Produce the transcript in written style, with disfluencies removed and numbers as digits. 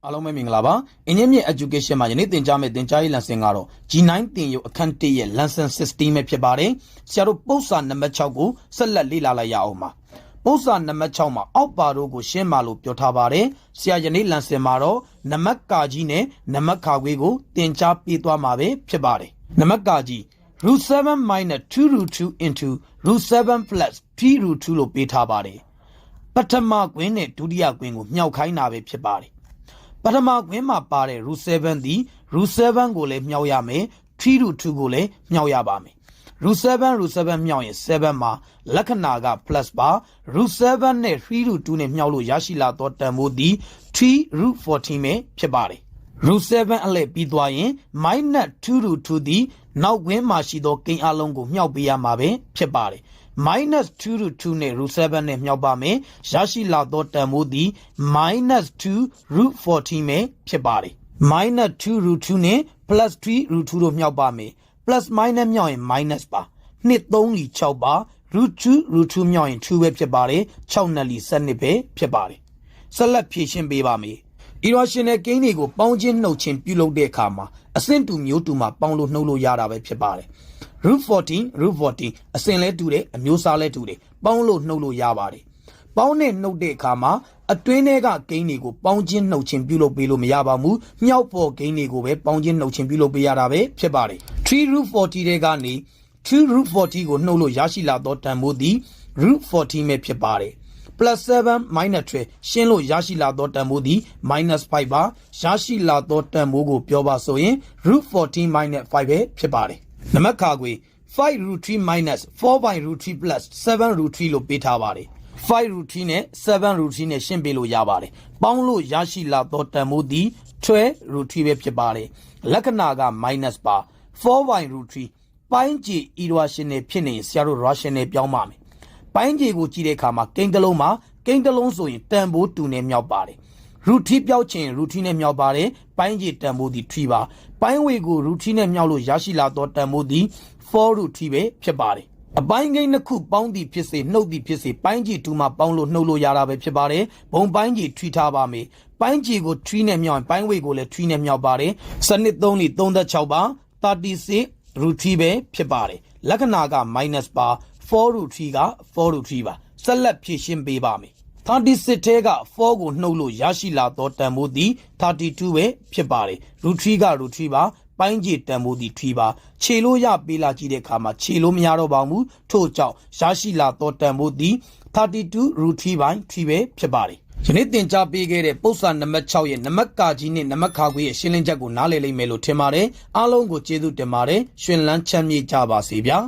အားလုံးပဲမင်္ဂလာပါအင်းမြင့် education မှာယနေ့သင်ကြားမယ့်သင်ကြားရေး lesson ကတော့ G9 သင်ယူအခန်း1ရဲ့ Lesson-16 ပဲဖြစ်ပါတယ်ဆရာတို့ပု္ပ္ပာနံပါတ်6ကိုဆက်လက်လေ့လာလိုက်ရအောင်ပါပု္ပ္ပာနံပါတ်6မှာအောက်ပါတို့ကိုရှင်းပါလို့ပြောထားပါတယ်ဆရာယနေ့ lesson မှာတော့နံပါတ်ကာကြီးနဲ့နံပါတ်ခါခွေးကိုသင်ကြားပေးသွားမှာပဲဖြစ်ပါတယ်နံပါတ်ကာကြီး root 7 minus 2 root 2 into root 7 plus 3 root 2လို့ပေးထားပါတယ်ပထမကွင်းနဲ့ဒုတိယကွင်းကိုမြောက်ခိုင်းတာပဲဖြစ်ပါတယ်ပထမကွင်းမှာပါတဲ့ root 7 သည် root 7 ကိုလည်းမြောက်ရမယ်3 root 2 ကိုလည်းမြောက်ရပါမယ် root 7 မြောက်ရင်7မှာလက္ခဏာက plus ပါ root 7 နဲ့3 root 2 နဲ့မြောက်လို့ရရှိလာသောတန်ဖိုးသည်3 root 14 ပဲဖြစ်ပါတယ် root 7 အလဲပြီးသွားရင် minus 2 root 2 သည်နောက်ကွင်းမှာရှိသောကိန်းအလုံးကိုမြောက်ပေးရမှာပဲဖြစ်ပါတယ်minus 2 root 2 နဲ့ root 7 နဲ့မြောက်ပါမယ်ရရှိလာသောတန်ဖိုးသည် minus 2 root 14 ပဲဖြစ်ပါတယ် minus 2 root 2 နဲ့ plus 3 root 2 တို့မြောက်ပါမယ် plus minus မြောက်ရင် minus ပါ2 3လီ6ပါ root 2 root 2 မြောက်ရင်2ပဲဖြစ်ပါတယ်6နဲ့လီ12ပဲဖြစ်ပါတယ်ဆက်လက်ဖြည့်ရှင်းပေးပါမယ်irrational ကိန်းတွေကိုပေါင်းခြင်းနှုတ်ခြင်းပြုလုပ်တဲ့အခါမှာအဆင့်တူမျိုးတူမှာပေါင်းလို့နှုတ်လို့ရတာပဲဖြစ်ပါတယ်root 14 အစဉ်လဲတူတယ်အမျိုးအစားလဲတူတယ်ပေါင်းလို့နှုတ်လို့ရပါတယ်ပေါင်းနဲ့နှုတ်တဲ့အခါမှာအတွင်းထဲကကိန်းတွေကိုပေါင်းခြင်းနှုတ်ခြင်းပြုလုပ်ပေးလို့မရပါဘူးမြောက်ပေါ်ကိန်းတွေကိုပဲပေါင်းခြင်းနှုတ်ခြင်းပြုလုပ်ပေးရတာပဲဖြစ်ပါတယ်3 root 40တဲ့ကနေ2 root 40ကိုနှုတ်လို့ရရှိလာသောတန်ဖိုးသည် root 40ပဲဖြစ်ပါတယ် plus 7 minus 12ရှင်းလို့ရရှိလာသောတန်ဖိုးသည် minus 5ပါရရှိလာသောတန်ဖိုးကိုပြောပါဆိုရင် root 14 minus 5ပဲဖြစ်ပါတယ်နံပါတ်ခါခွေ5 root 3 minus 4 by root 3 plus 7 root 3လို့ပေးထားပါတယ်5 root 3နဲ့7 root 3နဲ့ရှင်းပေးလို့ရပါတယ်ပေါင်းလို့ရရှိလာသောတန်ဖိုးသည်12 root 3ပဲဖြစ်ပါတယ်လက္ခဏာက minus ပါ4 by root 3ပိုင်းခြေ irrational ဖြစ်နေရင်ဆရာတို့ rational ပြောင်းပါမယ်ပိုင်းခြေကိုကြည့်တဲ့အခါမှာကိန်းတစ်လုံးမှာကိန်းတစ်လုံးဆိုရင်တန်ဖိုး2နဲ့မြောက်ပါတယ်root 3ပြောက်ချင် root 3နဲ့မြောက်ပါတယ်ပိုင်းခြေတန်ဖိုးသည်3ပါပိုင်းဝေကို root 3နဲ့မြောက်လို့ရရှိလာသောတန်ဖိုးသည်4 root 3ပဲဖြစ်ပါတယ်အပိုင်းကိန်းတစ်ခုပေါင်းသည်ဖြစ်စေနှုတ်သည်ဖြစ်စေပိုင်းခြေ2မှာပေါင်းလို့နှုတ်လို့ရတာပဲဖြစ်ပါတယ်ဘုံပိုင်းခြေထွီထားပါမယ်ပိုင်းခြေကို3နဲ့မြောက်ရင်ပိုင်းဝေကိုလည်း3နဲ့မြောက်ပါတယ်စနစ်3လီ36ပါ36 root 3ပဲဖြစ်ပါတယ်လက္ခဏာက minus ပါ4 root 3က4 root 3ပါဆက်လက်ဖြည့်ရှင်းပေးပါမယ်36ထဲက4ကိုနှုတ်လို့ရရှိလာသောတန်ဖိုးသည်32ပဲဖြစ်ပါတယ် root 3က root 3ပါပိုင်းခြေတန်ဖိုးသည်3ပါခြေလို့ရပေးလာကြည့်တဲ့အခါမှာခြေလို့မရတော့ပါဘူးထို့ကြောင့်ရရှိလာသောတန်ဖိုးသည်32 root 3 by 3ပဲဖြစ်ပါတယ်ယနေ့သင်ကြားပေးခဲ့တဲ့ပု္ပ္ပာနံပါတ်6ရဲ့နံပါတ်ကာကြီးနဲ့နံပါတ်ခါခွေးရဲ့ရှင်းလင်းချက်ကိုနားလည်လိမ့်မယ်လို့ထင်ပါတယ်အားလုံးကိုကျေးဇူးတင်ပါတယ်ရှင်လန်းချမ်းမြေ့ကြပါစေဗျာ